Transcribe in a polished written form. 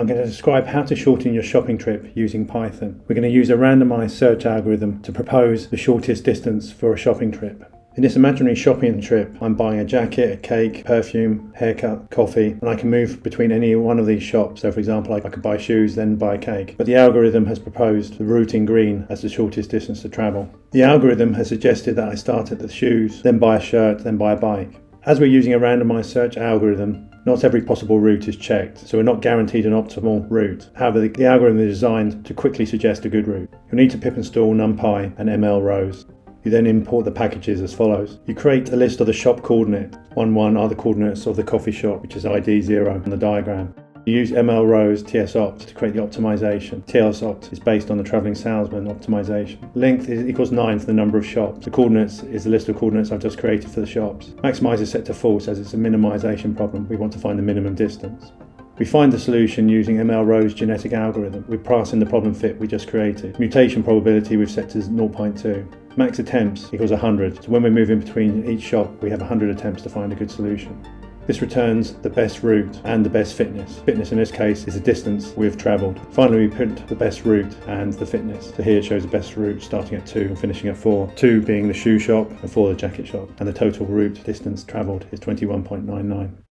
I'm going to describe how to shorten your shopping trip using Python. We're going to use a randomized search algorithm to propose the shortest distance for a shopping trip. In this imaginary shopping trip, I'm buying a jacket, a cake, perfume, haircut, coffee, and I can move between any one of these shops. So for example, I could buy shoes, then buy a cake. But the algorithm has proposed the route in green as the shortest distance to travel. The algorithm has suggested that I start at the shoes, then buy a shirt, then buy a bike. As we're using a randomized search algorithm, not every possible route is checked, so we're not guaranteed an optimal route. However, the algorithm is designed to quickly suggest a good route. You'll need to pip install NumPy and MLRows. You then import the packages as follows. You create a list of the shop coordinates. 1, 1 are the coordinates of the coffee shop, which is ID 0 on the diagram. You use MLRows TSOpt to create the optimization. TSOpt is based on the traveling salesman optimization. Length equals 9 for the number of shops. The coordinates is the list of coordinates I've just created for the shops. Maximize is set to false as it's a minimization problem. We want to find the minimum distance. We find the solution using MLRows genetic algorithm. We pass in the problem fit we just created. Mutation probability we've set to 0.2. Max attempts equals 100. So when we're moving between each shop, we have 100 attempts to find a good solution. This returns the best route and the best fitness. Fitness in this case is the distance we've travelled. Finally, we print the best route and the fitness. So here it shows the best route starting at 2 and finishing at 4. 2 being the shoe shop and 4 the jacket shop. And the total route distance travelled is 21.99.